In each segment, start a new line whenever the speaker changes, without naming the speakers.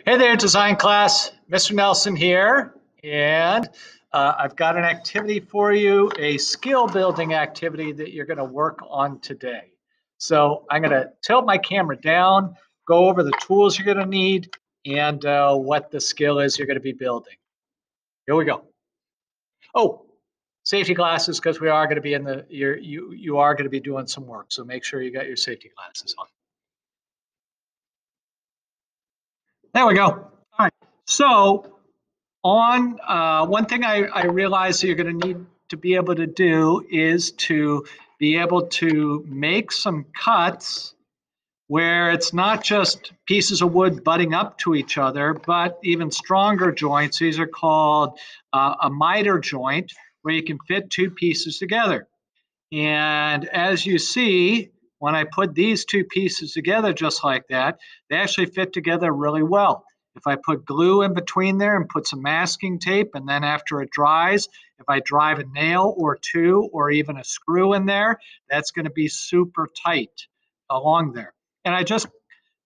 Hey there, design class. Mr. Nelson here, and I've got an activity for you, a skill building activity that you're going to work on today. So I'm going to tilt my camera down, go over the tools you're going to need, and what the skill is you're going to be building. Here we go. Oh, safety glasses, because we are going to be in the you are going to be doing some work. So make sure you got your safety glasses on. There we go. All right. So on one thing I realize you're going to need to be able to do is to be able to make some cuts where it's not just pieces of wood butting up to each other, but even stronger joints. These are called a miter joint, where you can fit two pieces together. And as you see, when I put these two pieces together just like that, they actually fit together really well. If I put glue in between there and put some masking tape, and then after it dries, if I drive a nail or two or even a screw in there, that's going to be super tight along there. And I just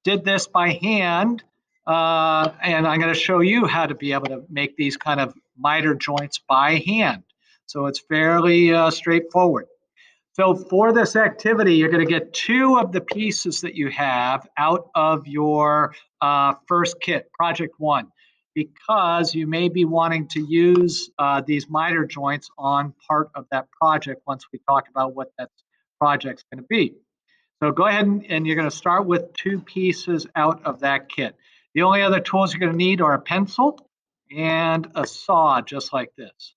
did this by hand, and I'm going to show you how to be able to make these kind of miter joints by hand. So it's fairly straightforward. So for this activity, you're going to get two of the pieces that you have out of your first kit, project one, because you may be wanting to use these miter joints on part of that project once we talk about what that project's going to be. So go ahead and you're going to start with two pieces out of that kit. The only other tools you're going to need are a pencil and a saw, just like this.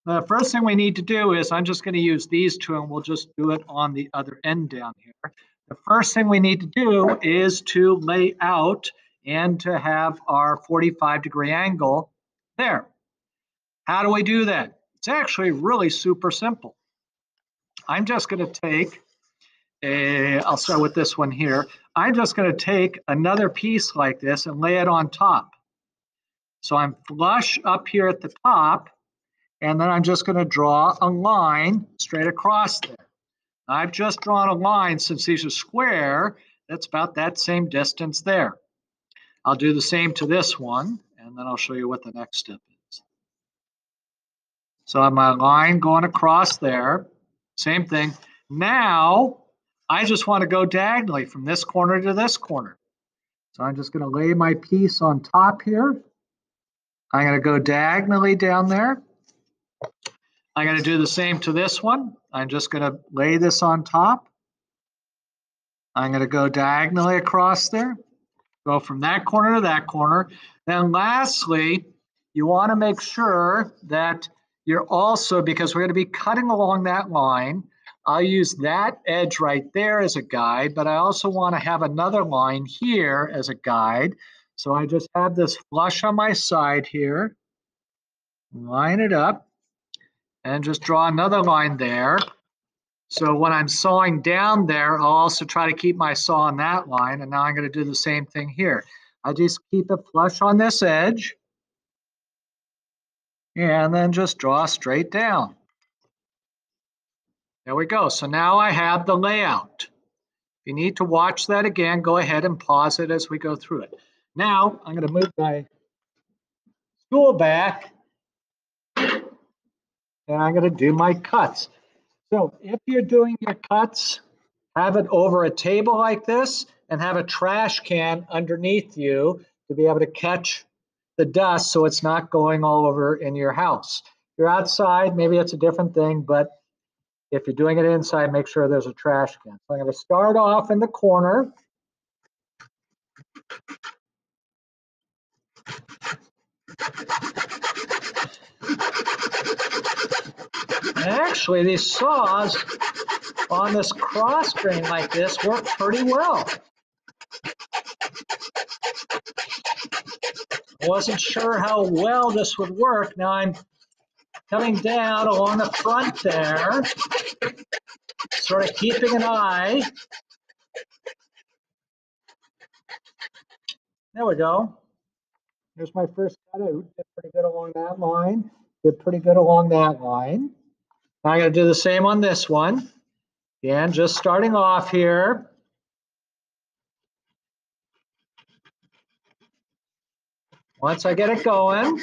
The first thing we need to do is, I'm just going to use these two and we'll just do it on the other end down here. The first thing we need to do is to lay out and to have our 45-degree angle there. How do we do that? It's actually really super simple. I'm just going to take I'll start with this one here. I'm just going to take another piece like this and lay it on top. So I'm flush up here at the top, and then I'm just going to draw a line straight across there. I've just drawn a line, since these are square, that's about that same distance there. I'll do the same to this one, and then I'll show you what the next step is. So I have my line going across there, same thing. Now, I just want to go diagonally from this corner to this corner. So I'm just going to lay my piece on top here. I'm going to go diagonally down there. I'm going to do the same to this one. I'm just going to lay this on top. I'm going to go diagonally across there, go from that corner to that corner. Then lastly, you want to make sure that you're also, because we're going to be cutting along that line, I'll use that edge right there as a guide, but I also want to have another line here as a guide. So I just have this flush on my side here, line it up, and just draw another line there. So when I'm sawing down there, I'll also try to keep my saw on that line, and now I'm going to do the same thing here. I just keep it flush on this edge, and then just draw straight down. There we go. So now I have the layout. If you need to watch that again, go ahead and pause it as we go through it. Now I'm going to move my stool back, and I'm going to do my cuts. So if you're doing your cuts, have it over a table like this and have a trash can underneath you to be able to catch the dust so it's not going all over in your house. If you're outside, maybe it's a different thing, but if you're doing it inside, make sure there's a trash can. So I'm going to start off in the corner. And actually, these saws on this cross grain like this work pretty well. I wasn't sure how well this would work. Now I'm coming down along the front there, sort of keeping an eye. There we go. Here's my first cut. I did pretty good along that line. Did pretty good along that line. Now I'm going to do the same on this one. Again, just starting off here. Once I get it going,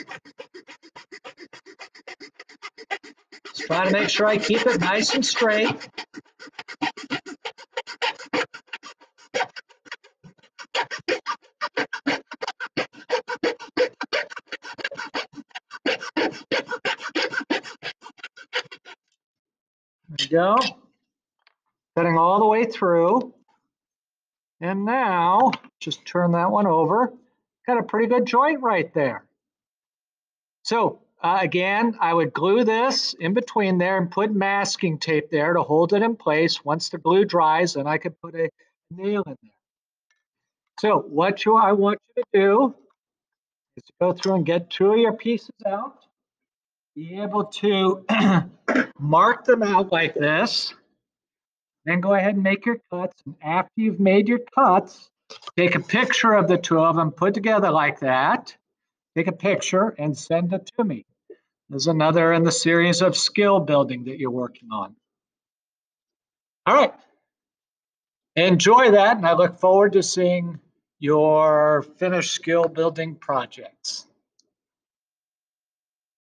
just try to make sure I keep it nice and straight. There we go. Cutting all the way through. And now, just turn that one over. Got a pretty good joint right there. So again, I would glue this in between there and put masking tape there to hold it in place. Once the glue dries, then I could put a nail in there. So what I want you to do is to go through and get 2 of your pieces out. Be able to mark them out like this. Then go ahead and make your cuts. And after you've made your cuts, take a picture of the 2 of them put together like that. Take a picture and send it to me. There's another in the series of skill building that you're working on. All right. Enjoy that, and I look forward to seeing your finished skill building projects.